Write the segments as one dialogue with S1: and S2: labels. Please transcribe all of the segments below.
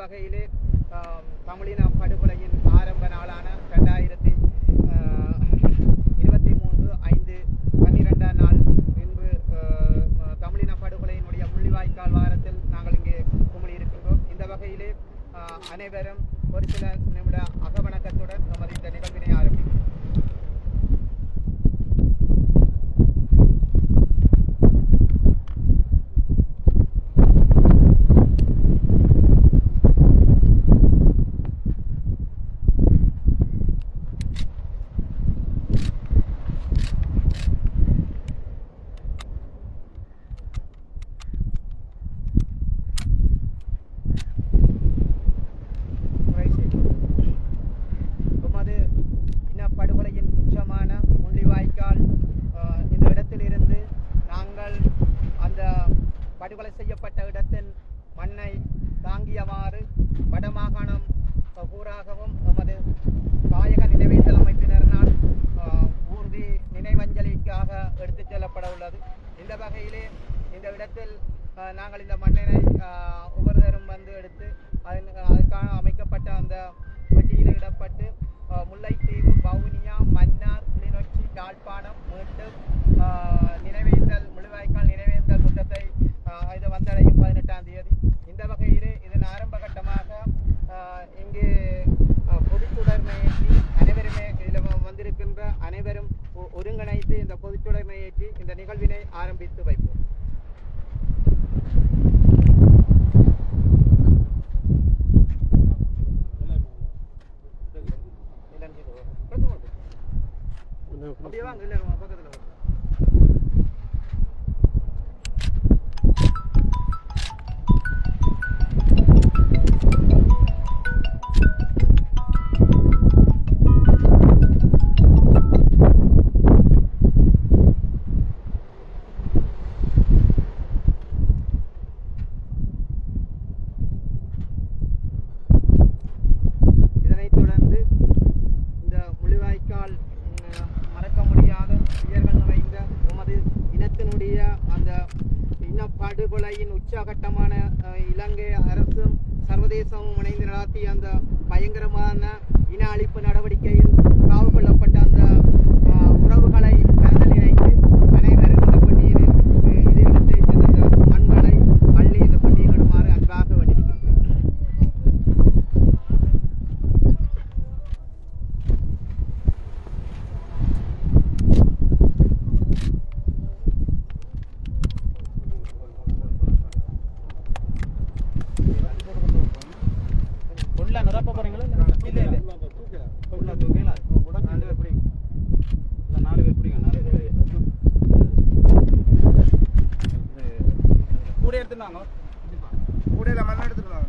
S1: வகையிலே தமிழின படுகொலையின் ஆரம்ப நாளான 2023/5/12 நாள் இன்று தமிழின படுகொலையினுடைய முள்ளிவாய்க்கால் வாரத்தில் நாங்கள் இங்கே குமிழியிருக்கின்றோம். இந்த வகையிலே அனைவரும் ஒரு சில நிமிட அகவணக்கத்துடன் நமது இந்த நிகழ்வினை ஆரம்பிக்கிறோம். படுகொலையின் உச்சமான முள்ளிவாய்க்கால் இந்த இடத்திலிருந்து நாங்கள் அந்த படுகொலை செய்யப்பட்ட இடத்தின் மண்ணை தாங்கியவாறு வடமாகாணம் ஊராகவும் நமது தாயக நினைவேந்தல் அமைப்பினரினால் ஊர்தி நினைவஞ்சலிக்காக எடுத்துச் செல்லப்பட உள்ளது. இந்த வகையிலே இந்த இடத்தில் நாங்கள் இந்த மண்ணினை ஒவ்வொருத்தரும் வந்து எடுத்து அதற்காக அமைக்கப்பட்ட அந்த பெட்டியில் இடப்பட்டு முல்லைத்தீவு, வவுனியா, மன்னார், கிளிநொச்சி, யாழ்ப்பாணம் மீண்டும் நினைவேந்தல் முள்ளிவாய்க்கால் நினைவேந்தல் முற்றத்தை இது வந்தடையும் 18ஆம் தேதி. இந்த வகையிலே இதன் ஆரம்ப கட்டமாக இங்கே பொதுச்சுடர்மையேற்றி அனைவருமே இதில் வந்திருக்கின்ற அனைவரும் ஒருங்கிணைத்து இந்த பொதுச்சுடர்மையேற்றி இந்த நிகழ்வினை ஆரம்பித்து வைப்போம். அப்படியே வாங்க, இல்லை பக்கத்தில் இதனைத் தொடர்ந்து இந்த முள்ளிவாய்க்கால் மறக்க முடியாத உயர்கள் நிறைந்த உமது இனத்தினுடைய அந்த இனப்படுகொலையின் உச்சகட்டமான இலங்கை அரசும் சர்வதேசமும் இணைந்து நடாத்திய அந்த பயங்கரமான இன அழிப்பு நடவடிக்கையில் காவு கொள்ளப்பட்ட அந்த உறவுகளை கருதல் நினைத்து அனைவரும் இந்த பட்டியலில் இதே இடத்தை சேர்ந்த மண்களை அள்ளி இந்த பட்டியலிடுமாறு அன்பாக வேண்டியிருக்கின்றேன். நிரப்ப போறீங்களா? இல்ல இல்ல உள்ள தூக்கல நாலு பேர் பிடிங்க. இல்ல 4 பேர் பிடிங்க. 4 பேர் கூட எடுத்துனாங்க. கூடையில மண்ண எடுத்துறாங்க.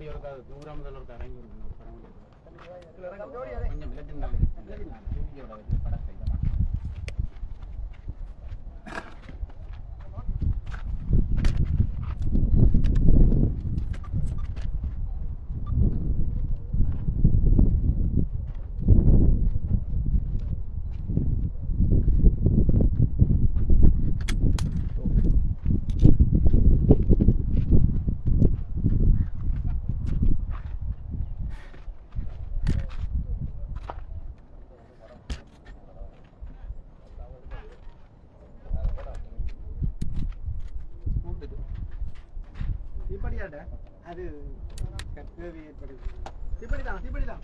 S2: அப்படி ஒரு தூரம் முதல் ஒரு இறங்கி கொஞ்சம் விளக்கு படத்தை
S1: அது கற்கவே ஏற்படுது இப்படிதான்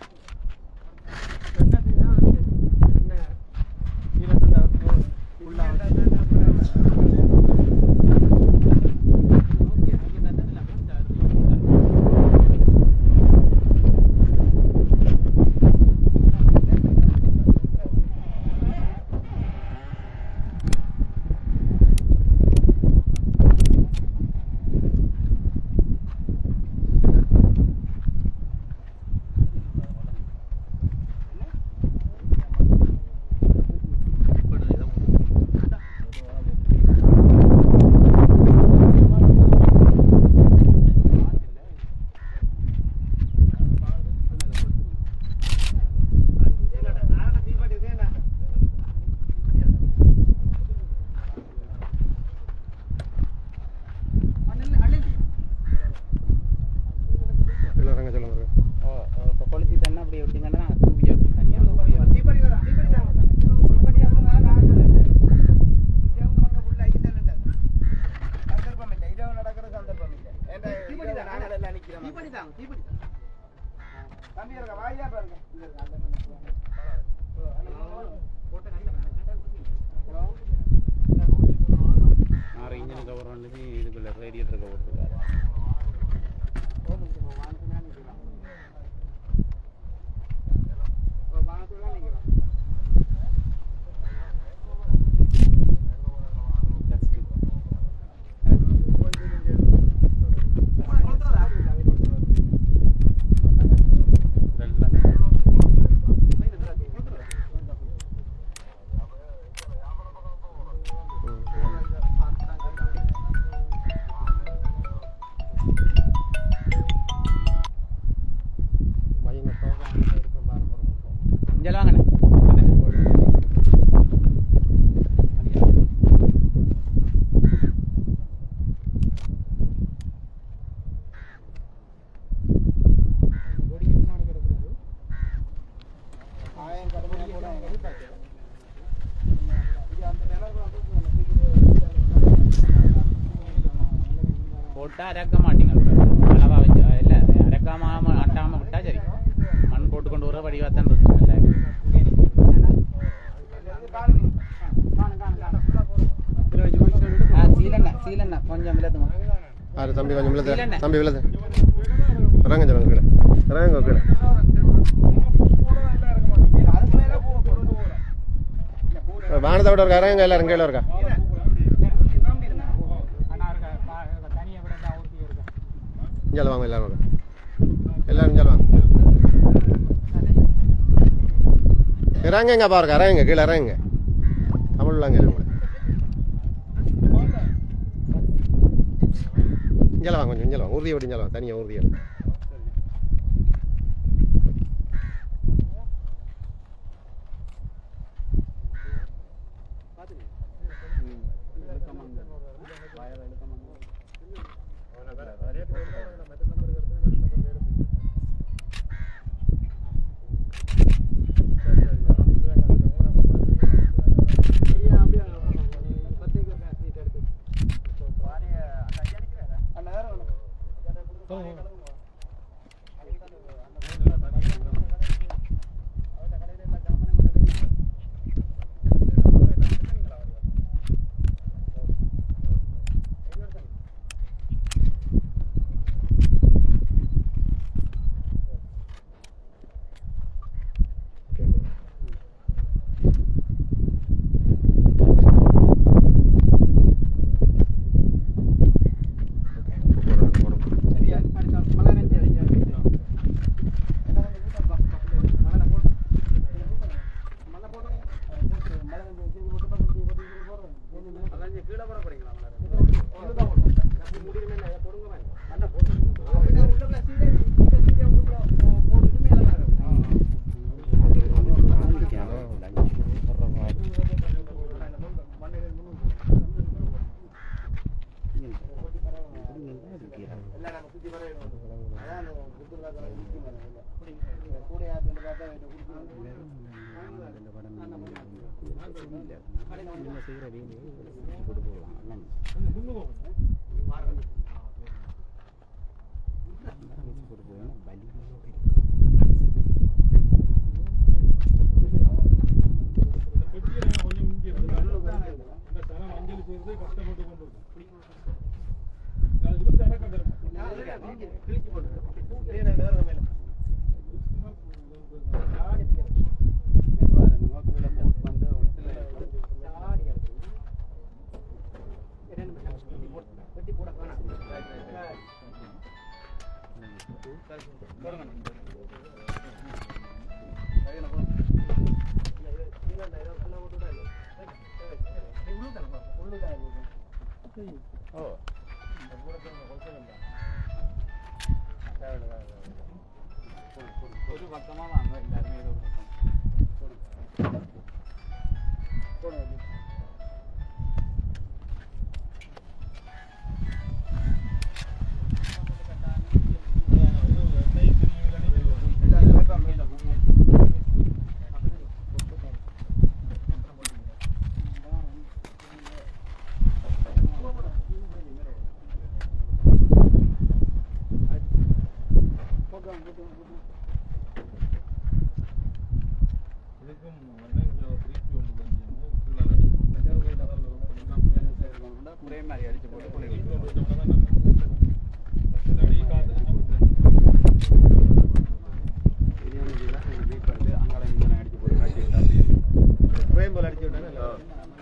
S1: இன்ஜின் கவர் வந்து இதுக்குள்ள ரேடியேட்டர் கவர் போட்டால் அரைக்க மாட்டீங்க அளவாக வச்சு இல்லை அரைக்காமல் ஆட்டாமல் விட்டால் சரி மண் போட்டு கொண்டு வர வடிவாக தான் இருக்கும் இல்லை சீலண்ணா கொஞ்சம் விளத்துங்க தம்பி கொஞ்சம் விளத்து தம்பி விளத்து இறங்க சொல்லுங்க கீழே இறங்க கீழே வானத்தை விட இருக்கா இறங்க எல்லாரும் கீழே இருக்கா இங்கே வாங்க எல்லாரும் இங்கே வாங்க இறங்குங்க பாருங்க இறங்குங்க கீழே இறங்குங்க தமிழ்லாங்க உங்களை இங்கே வாங்க கொஞ்சம் இங்கே வாங்க உறுதியை விட்டு இங்கே வாங்க தனியாக உறுதியாக
S2: ஒரு பக்கமா வாங்க எல்லாருமே ஒரு பக்கம் ஒரே மாதிரி அடிச்சு போட்டு அங்காளம் அடிச்சு போட்டு ஒரே போல அடிச்சு விட்டாங்க.